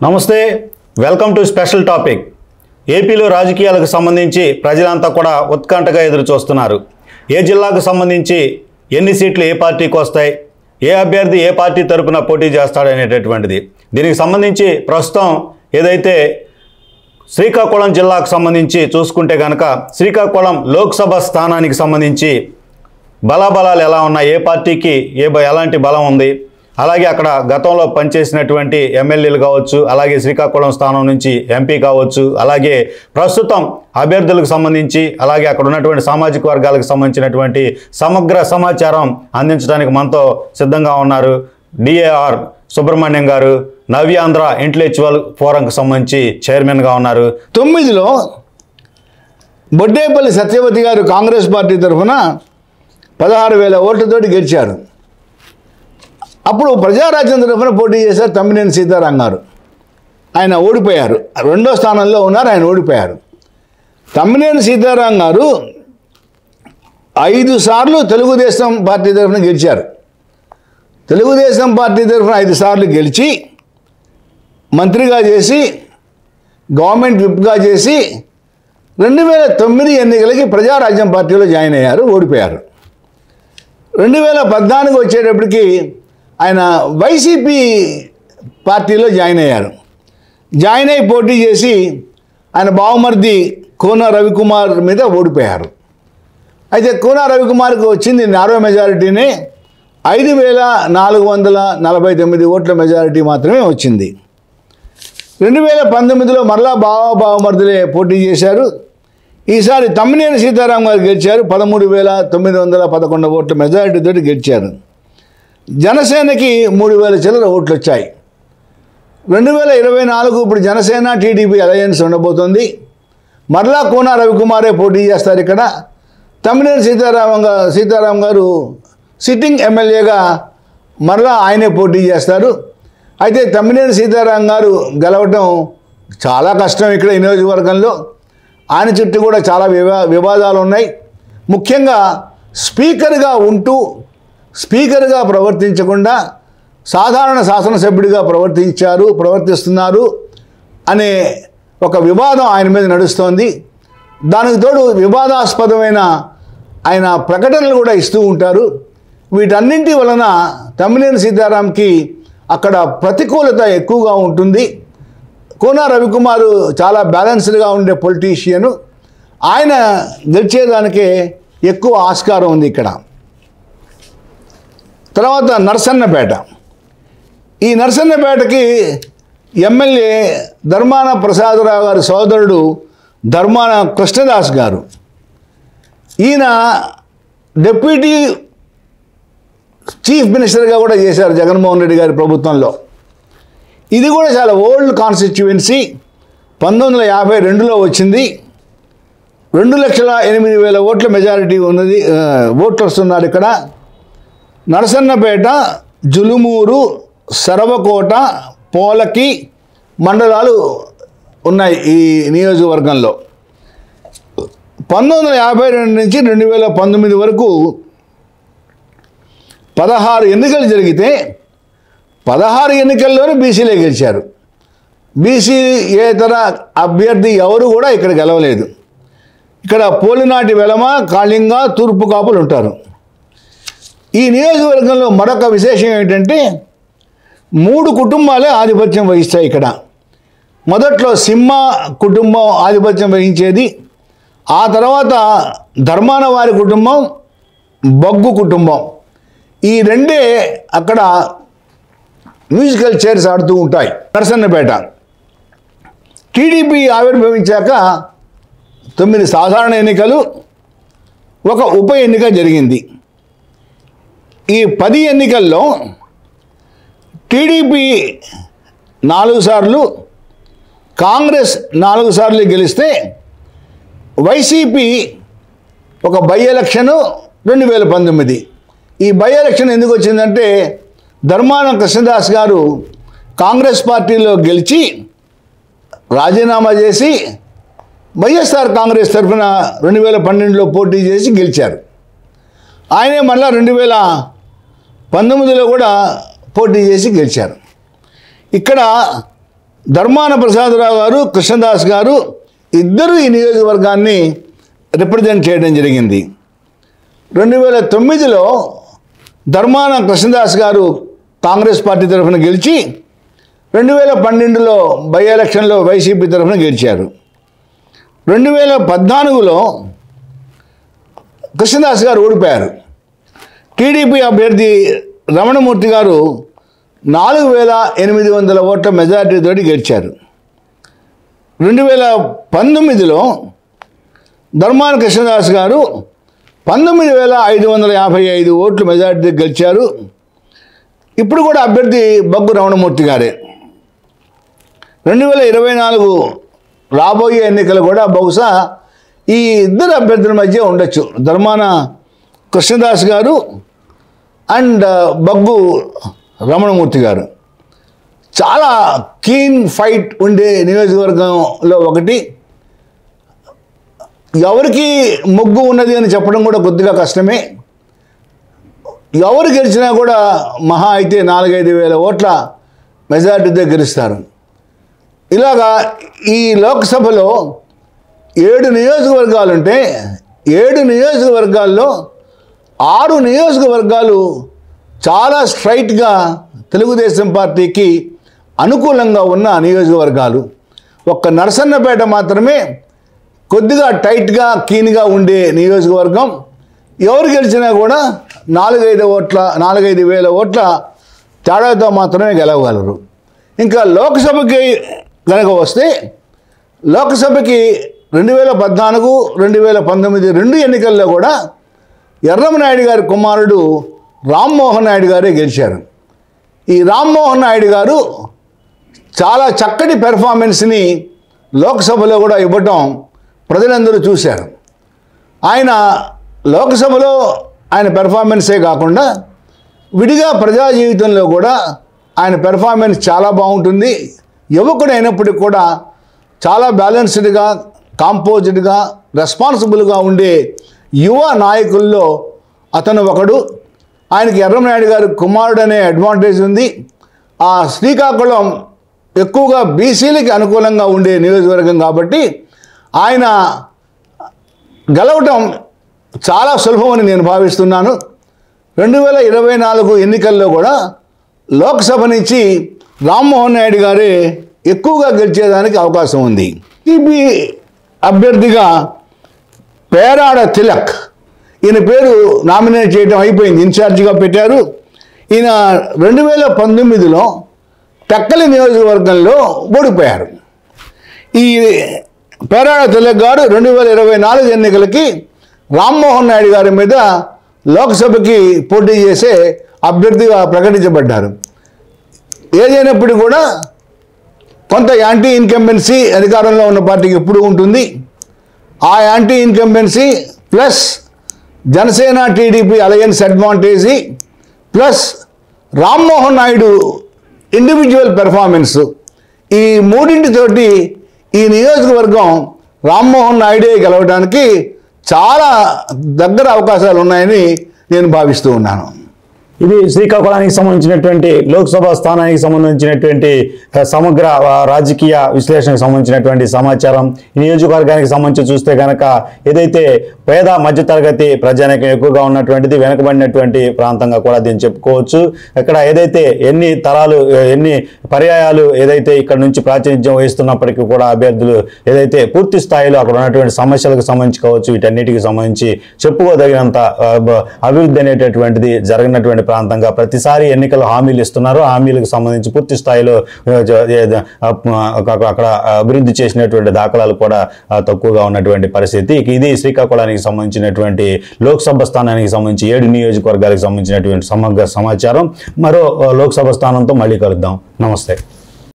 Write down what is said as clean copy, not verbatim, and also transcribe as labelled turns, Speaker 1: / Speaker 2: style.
Speaker 1: నమస్తే welcome to special topic ఏపీలో రాజకీయాలకు సంబంధించి ప్రజలంతా కూడా ఉత్కంఠగా ఎదురు చూస్తున్నారు ఏ జిల్లాకు సంబంధించి ఎన్ని సీట్లు ఏ పార్టీకి వస్తాయి ఏ అభ్యర్థి ఏ పార్టీ తరపున పోటీ చేస్తాడనేటటువంటిది దీనికి సంబంధించి ప్రస్తుతం ఏదైతే శ్రీకాకుళం జిల్లాకు సంబంధించి చూసుకుంటే గనక శ్రీకాకుళం లోక్సభ స్థానానికి సంబంధించి బలాబలాలు ఎలా ఉన్నాయి ఏ పార్టీకి ఎలాంటి బలం ఉంది అలాగే అక్కడ గతంలో పనిచేసినటువంటి ఎమ్మెల్యేలు కావచ్చు అలాగే శ్రీకాకుళం స్థానం నుంచి ఎంపీ కావచ్చు అలాగే ప్రస్తుతం అభ్యర్థులకు సంబంధించి అలాగే అక్కడ ఉన్నటువంటి సామాజిక వర్గాలకు సంబంధించినటువంటి సమగ్ర సమాచారం అందించడానికి మనతో సిద్ధంగా ఉన్నారు డిఏఆర్ సుబ్రహ్మణ్యం గారు నవ్యాంధ్ర ఇంటలెక్చువల్ ఫోరంకు సంబంధించి చైర్మన్గా ఉన్నారు.
Speaker 2: 9లో బొడ్డేపల్లి సత్యవతి గారు కాంగ్రెస్ పార్టీ తరఫున 16,000 ఓట్లతోటి గెలిచారు. అప్పుడు ప్రజారాజ్యం తరఫున పోటీ చేశారు తమ్మినేని సీతారాం గారు. ఆయన ఓడిపోయారు. 2వ స్థానంలో ఉన్నారు, ఆయన ఓడిపోయారు. తమ్మినేని సీతారాం గారు 5 సార్లు తెలుగుదేశం పార్టీ తరఫున గెలిచారు. తెలుగుదేశం పార్టీ తరఫున 5 సార్లు గెలిచి మంత్రిగా చేసి గవర్నమెంట్ విప్గా చేసి 2009 ఎన్నికలకి ప్రజారాజ్యం పార్టీలో జాయిన్ అయ్యారు, ఓడిపోయారు. 2014 వచ్చేటప్పటికి ఆయన వైసీపీ పార్టీలో జాయిన్ అయ్యారు. జాయిన్ అయి పోటీ చేసి ఆయన బావమర్ది కోన రవికుమార్ మీద ఓడిపోయారు. అయితే కోన రవికుమార్కి వచ్చింది నారో మెజారిటీనే, 5,449 ఓట్ల మెజారిటీ మాత్రమే వచ్చింది. 2019లో మరలా బావమర్దులే పోటీ చేశారు. ఈసారి తమ్మినేని సీతారాం గారు గెలిచారు. 13,911 ఓట్ల మెజారిటీతో గెలిచారు. జనసేనకి 3,000 చిల్లర ఓట్లు వచ్చాయి. 2024 ఇప్పుడు జనసేన టీడీపీ అలయన్స్ ఉండబోతుంది. మరలా కోన రవికుమారే పోటీ చేస్తారు. ఇక్కడ తమ్మినేని సీతారాం గారు సిట్టింగ్ ఎమ్మెల్యేగా మరలా ఆయనే పోటీ చేస్తారు. అయితే తమ్మినేని సీతారాం గారు గెలవటం చాలా కష్టం. ఇక్కడ ఈ నియోజకవర్గంలో ఆయన చుట్టూ కూడా చాలా వివాదాలు ఉన్నాయి. ముఖ్యంగా స్పీకర్గా ఉంటూ స్పీకర్గా ప్రవర్తించకుండా సాధారణ శాసనసభ్యుడిగా ప్రవర్తిస్తున్నారు అనే ఒక వివాదం ఆయన మీద నడుస్తోంది. దానికి తోడు వివాదాస్పదమైన ఆయన ప్రకటనలు కూడా ఇస్తూ ఉంటారు. వీటన్నింటి వలన తమ్మినేని సీతారాంకి అక్కడ ప్రతికూలత ఎక్కువగా ఉంటుంది. కోన రవికుమారు చాలా బ్యాలెన్స్డ్గా ఉండే పొలిటీషియను, ఆయన గెలిచేదానికే ఎక్కువ ఆస్కారం ఉంది ఇక్కడ. తర్వాత నరసన్నపేట. ఈ నరసన్నపేటకి ఎమ్మెల్యే ధర్మాన ప్రసాదరావు గారి సోదరుడు ధర్మాన కృష్ణదాస్ గారు. ఈయన డిప్యూటీ చీఫ్ మినిస్టర్గా కూడా చేశారు జగన్మోహన్ రెడ్డి గారి ప్రభుత్వంలో. ఇది కూడా చాలా ఓల్డ్ కాన్స్టిట్యుయెన్సీ. 1952లో వచ్చింది. 2,08,000 ఓట్ల మెజారిటీ ఉన్నది, ఓటర్స్ ఉన్నారు ఇక్కడ. నరసన్నపేట, జులుమూరు, సరవకోట, పోలకి మండలాలు ఉన్నాయి ఈ నియోజకవర్గంలో. 1952 నుంచి 2019 వరకు 16 ఎన్నికలు జరిగితే 16 ఎన్నికల్లోనే బీసీలే గెలిచారు. బీసీయేతర అభ్యర్థి ఎవరు కూడా ఇక్కడ గెలవలేదు. ఇక్కడ పోలినాటి వెలమ, కాళింగ, తూర్పు కాపులు ఉంటారు. ఈ నియోజకవర్గంలో మరొక విశేషం ఏంటంటే 3 కుటుంబాలే ఆధిపత్యం వహిస్తాయి ఇక్కడ. మొదట్లో సింహ కుటుంబం ఆధిపత్యం వహించేది. ఆ తర్వాత ధర్మాన వారి కుటుంబం, బొగ్గు కుటుంబం, ఈ రెండే అక్కడ మ్యూజికల్ చైర్స్ ఆడుతూ ఉంటాయి. నరసన్నపేట టీడీపీ ఆవిర్భవించాక 9 సాధారణ ఎన్నికలు, 1 ఉప ఎన్నిక జరిగింది. ఈ 10 ఎన్నికల్లో టీడీపీ 4 సార్లు, కాంగ్రెస్ 4 సార్లు గెలిస్తే వైసీపీ ఒక బై ఎలక్షను 2019. ఈ బై ఎలక్షన్ ఎందుకు వచ్చిందంటే ధర్మాన కృష్ణదాస్ గారు కాంగ్రెస్ పార్టీలో గెలిచి రాజీనామా చేసి వైఎస్ఆర్ కాంగ్రెస్ తరఫున 2012లో పోటీ చేసి గెలిచారు. ఆయనే మళ్ళీ 2019లో కూడా పోటీ చేసి గెలిచారు. ఇక్కడ ధర్మాన ప్రసాదరావు గారు, కృష్ణదాస్ గారు ఇద్దరు ఈ నియోజకవర్గాన్ని రిప్రజెంట్ చేయడం జరిగింది. 2009లో ధర్మాన కృష్ణదాస్ గారు కాంగ్రెస్ పార్టీ తరఫున గెలిచి 2012లో బై ఎలక్షన్లో వైసీపీ తరఫున గెలిచారు. 2014లో కృష్ణదాస్ గారు ఓడిపోయారు. టీడీపీ అభ్యర్థి రమణమూర్తి గారు 4800 ఓట్ల మెజారిటీతో గెలిచారు. 2019లో ధర్మాన కృష్ణదాస్ గారు 19555 ఓట్లు మెజారిటీతో గెలిచారు. ఇప్పుడు కూడా అభ్యర్థి బగ్గు రమణమూర్తి గారే. 2024 రాబోయే ఎన్నికలు కూడా బహుశా ఈ ఇద్దరు అభ్యర్థుల మధ్య ఉండొచ్చు. ధర్మాన కృష్ణదాస్ గారు అండ్ బగ్గు రమణమూర్తి గారు. చాలా కీన్ ఫైట్ ఉండే నియోజకవర్గంలో ఒకటి. ఎవరికి మొగ్గు ఉన్నది అని చెప్పడం కూడా కొద్దిగా కష్టమే. ఎవరు గెలిచినా కూడా మహా అయితే 4-5 వేల ఓట్ల మెజారిటీతో గెలుస్తారు. ఇలాగా ఈ లోక్సభలో 7 నియోజకవర్గాలు ఉంటే 7 నియోజకవర్గాల్లో 6 నియోజకవర్గాలు చాలా స్ట్రైట్గా తెలుగుదేశం పార్టీకి అనుకూలంగా ఉన్న నియోజకవర్గాలు. ఒక్క నరసన్నపేట మాత్రమే కొద్దిగా టైట్గా కీన్గా ఉండే నియోజకవర్గం. ఎవరు గెలిచినా కూడా 4-5 వేల ఓట్ల తేడాతో మాత్రమే గెలవగలరు. ఇంకా లోక్సభకి కనుక వస్తే లోక్సభకి 2014, 2019 రెండు ఎన్నికల్లో కూడా ఎర్రమనాయుడు గారి కుమారుడు రామ్మోహన్ నాయుడు గారే గెలిచారు. ఈ రామ్మోహన్ నాయుడు గారు చాలా చక్కటి పెర్ఫార్మెన్స్ని లోక్సభలో కూడా ఇవ్వటం ప్రజలందరూ చూశారు. ఆయన లోక్సభలో ఆయన పెర్ఫార్మెన్సే కాకుండా విడిగా ప్రజా జీవితంలో కూడా ఆయన పెర్ఫార్మెన్స్ చాలా బాగుంటుంది. యువకుడు అయినప్పటికీ కూడా చాలా బ్యాలెన్స్డ్గా, కాంపోజ్డ్గా, రెస్పాన్సిబుల్గా ఉండే యువ నాయకుల్లో అతను ఒకడు. ఆయనకి ఎర్రమనాయుడు గారి కుమారుడు అనే అడ్వాంటేజ్ ఉంది. ఆ శ్రీకాకుళం ఎక్కువగా బీసీలకి అనుకూలంగా ఉండే నియోజకవర్గం కాబట్టి ఆయన గెలవటం చాలా సులభమని నేను భావిస్తున్నాను. 2024 ఎన్నికల్లో కూడా లోక్సభ నుంచి రామ్మోహన్ నాయుడు గారే ఎక్కువగా గెలిచేదానికి అవకాశం ఉంది. టీపీ అభ్యర్థిగా పేరాడ తిలక్, ఈయన పేరు నామినేట్ చేయడం అయిపోయింది, ఇన్ఛార్జిగా పెట్టారు. ఈయన 2019లో టెక్కలి నియోజకవర్గంలో ఓడిపోయారు. ఈ పేరాడ తిలక్ గారు 2024 ఎన్నికలకి రామ్మోహన్ నాయుడు గారి మీద లోక్సభకి పోటీ చేసే అభ్యర్థిగా ప్రకటించబడ్డారు. ఏదైనప్పటికీ కూడా కొంత యాంటీ ఇన్కంబెన్సీ అధికారంలో ఉన్న పార్టీకి ఎప్పుడూ ఉంటుంది. ఆ anti incumbency plus Janasena TDP alliance advantage plus Rammohan Naidu individual performance, ఈ మూడింటితోటి ఈ నియోజకవర్గం రామ్మోహన్ నాయుడే గెలవడానికి చాలా దగ్గర అవకాశాలు ఉన్నాయని నేను భావిస్తూ ఉన్నాను.
Speaker 1: ఇది శ్రీకాకుళానికి సంబంధించినటువంటి లోక్సభ స్థానానికి సంబంధించినటువంటి సమగ్ర రాజకీయ విశ్లేషణకు సంబంధించినటువంటి సమాచారం. ఈ నియోజకవర్గానికి సంబంధించి చూస్తే కనుక ఏదైతే పేద మధ్యతరగతి ప్రజానికం ఎక్కువగా ఉన్నటువంటిది, వెనుకబడినటువంటి ప్రాంతంగా కూడా దీన్ని చెప్పుకోవచ్చు. ఇక్కడ ఏదైతే ఎన్ని తరాలు, ఎన్ని పర్యాయాలు ఏదైతే ఇక్కడ నుంచి ప్రాతినిధ్యం వహిస్తున్నప్పటికీ కూడా అభ్యర్థులు ఏదైతే పూర్తి స్థాయిలో అక్కడ ఉన్నటువంటి సమస్యలకు సంబంధించి కావచ్చు, వీటన్నిటికి సంబంధించి చెప్పుకోదగినంత అభివృద్ధి అనేటటువంటిది జరిగినటువంటి ప్రాంతంగా ప్రతిసారి ఎన్నికలు హామీలు ఇస్తున్నారు. హామీలకు సంబంధించి పూర్తి స్థాయిలో అక్కడ అభివృద్ధి చేసినటువంటి దాఖలాలు కూడా తక్కువగా ఉన్నటువంటి పరిస్థితి. ఇది శ్రీకాకుళానికి సంబంధించినటువంటి లోక్సభ స్థానానికి సంబంధించి 7 నియోజకవర్గాలకు సంబంధించినటువంటి సమగ్ర సమాచారం. మరో లోక్సభ స్థానంతో మళ్ళీ కలుద్దాం. నమస్తే.